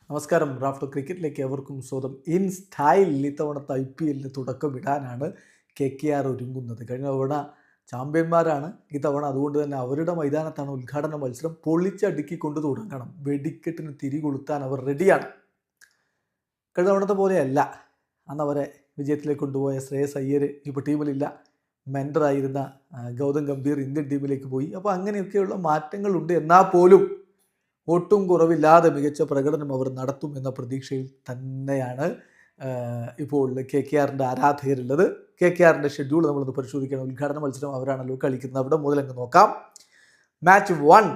നമസ്കാരം. റാഫ്റ്റോ ക്രിക്കറ്റിലേക്ക് ഏവർക്കും സ്വാഗതം. ഇൻ സ്റ്റൈൽ ഇത്തവണത്തെ IPL തുടക്കമിടാനാണ് KKR ഒരുങ്ങുന്നത്. കഴിഞ്ഞ തവണ ചാമ്പ്യന്മാരാണ് ഇത്തവണ. അതുകൊണ്ട് തന്നെ അവരുടെ മൈതാനത്താണ് ഉദ്ഘാടന മത്സരം. പൊളിച്ചടുക്കിക്കൊണ്ട് തുടങ്ങണം. വെടിക്കെട്ടിന് തിരികൊളുത്താൻ അവർ റെഡിയാണ്. കഴിഞ്ഞ തവണത്തെ പോലെയല്ല. അന്ന് അവരെ വിജയത്തിലേക്ക് കൊണ്ടുപോയ ശ്രേയസ് അയ്യർ ഇപ്പോൾ ടീമിലില്ല. മെൻറ്ററായിരുന്ന ഗൗതം ഗംഭീർ ഇന്ത്യൻ ടീമിലേക്ക് പോയി. അപ്പോൾ അങ്ങനെയൊക്കെയുള്ള മാറ്റങ്ങളുണ്ട്. എന്നാൽ പോലും ഒട്ടും കുറവില്ലാതെ മികച്ച പ്രകടനം അവർ നടത്തും എന്ന പ്രതീക്ഷയിൽ തന്നെയാണ് ഇപ്പോൾ KKRൻ്റെ ആരാധകരുള്ളത്. KKRൻ്റെ ഷെഡ്യൂൾ നമ്മളൊന്ന് പരിശോധിക്കണം. ഉദ്ഘാടന മത്സരം അവരാണല്ലോ കളിക്കുന്നത്. അവിടെ മുതൽ അങ്ങ് നോക്കാം. മാച്ച് 1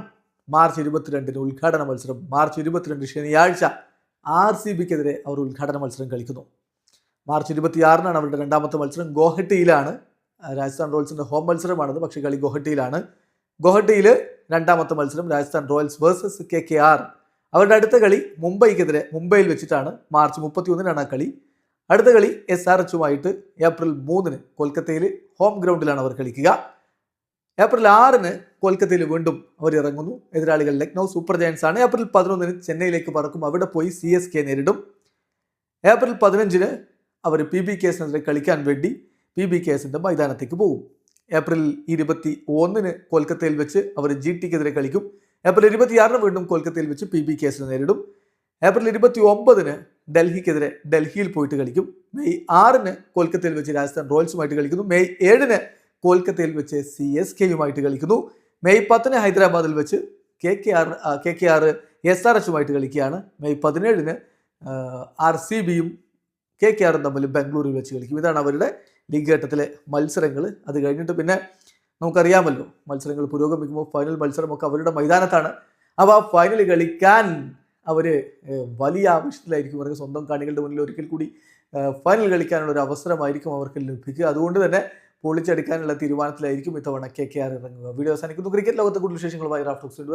മാർച്ച് 22 ഉദ്ഘാടന മത്സരം. മാർച്ച് 22 ശനിയാഴ്ച RCBക്കെതിരെ അവർ ഉദ്ഘാടന മത്സരം കളിക്കുന്നു. മാർച്ച് 26 അവരുടെ രണ്ടാമത്തെ മത്സരം. ഗോഹട്ടിയിലാണ്. രാജസ്ഥാൻ റോയൽസിൻ്റെ ഹോം മത്സരമാണത്, പക്ഷേ കളി ഗോഹട്ടിയിലാണ്. ഗോഹട്ടിയിൽ രണ്ടാമത്തെ മത്സരം രാജസ്ഥാൻ റോയൽസ് വേഴ്സസ് KKR. അവരുടെ അടുത്ത കളി മുംബൈക്കെതിരെ മുംബൈയിൽ വെച്ചിട്ടാണ്. മാർച്ച് 31 ആ കളി. അടുത്ത കളി SRHുമായിട്ട് ഏപ്രിൽ 3 കൊൽക്കത്തയിൽ ഹോം ഗ്രൗണ്ടിലാണ് അവർ കളിക്കുക. ഏപ്രിൽ 6 കൊൽക്കത്തയിൽ വീണ്ടും അവർ ഇറങ്ങുന്നു. എതിരാളികൾ ലക്നൗ സൂപ്പർ ജയൻസ് ആണ്. ഏപ്രിൽ 11 ചെന്നൈയിലേക്ക് പറക്കും. അവിടെ പോയി CSK നേരിടും. ഏപ്രിൽ 15 അവർ PBKസിനെതിരെ കളിക്കാൻ വേണ്ടി PBKസിൻ്റെ മൈതാനത്തേക്ക് പോകും. ഏപ്രിൽ 21 കൊൽക്കത്തയിൽ വെച്ച് അവർ GTക്കെതിരെ കളിക്കും. ഏപ്രിൽ 26 വീണ്ടും കൊൽക്കത്തയിൽ വെച്ച് PBKസിനെ നേരിടും. ഏപ്രിൽ 29 ഡൽഹിക്കെതിരെ ഡൽഹിയിൽ പോയിട്ട് കളിക്കും. മെയ് 6 കൊൽക്കത്തയിൽ വെച്ച് രാജസ്ഥാൻ റോയൽസുമായിട്ട് കളിക്കുന്നു. മെയ് 7 കൊൽക്കത്തയിൽ വെച്ച് CSKയുമായിട്ട് കളിക്കുന്നു. മെയ് 10 ഹൈദരാബാദിൽ വെച്ച് KKR SRHുമായിട്ട് കളിക്കുകയാണ്. മെയ് 17 RCBയും KKRും തമ്മിൽ ബാംഗ്ലൂരിൽ വെച്ച് കളിക്കും. ഇതാണ് അവരുടെ ലീഗ് ഘട്ടത്തിലെ മത്സരങ്ങൾ. അത് കഴിഞ്ഞിട്ട് പിന്നെ നമുക്കറിയാമല്ലോ, മത്സരങ്ങൾ പുരോഗമിക്കുമ്പോൾ ഫൈനൽ മത്സരമൊക്കെ അവരുടെ മൈതാനത്താണ്. അപ്പോൾ ആ ഫൈനൽ കളിക്കാൻ അവർ വലിയ ആവശ്യത്തിലായിരിക്കും. അവർക്ക് സ്വന്തം കാണികളുടെ മുന്നിൽ ഒരിക്കൽ കൂടി ഫൈനൽ കളിക്കാനുള്ള ഒരു അവസരമായിരിക്കും അവർക്ക് ലഭിക്കുക. അതുകൊണ്ട് തന്നെ പൊളിച്ചെടുക്കാനുള്ള തീരുമാനത്തിലായിരിക്കും ഇത്തവണ KKR ഇറങ്ങുക. വീഡിയോ അവസാനിക്കുന്നു. ക്രിക്കറ്റ് ലോകത്തെ കൂടുതൽ വിശേഷങ്ങളുമായി റാഫ്റ്റോക്സ്.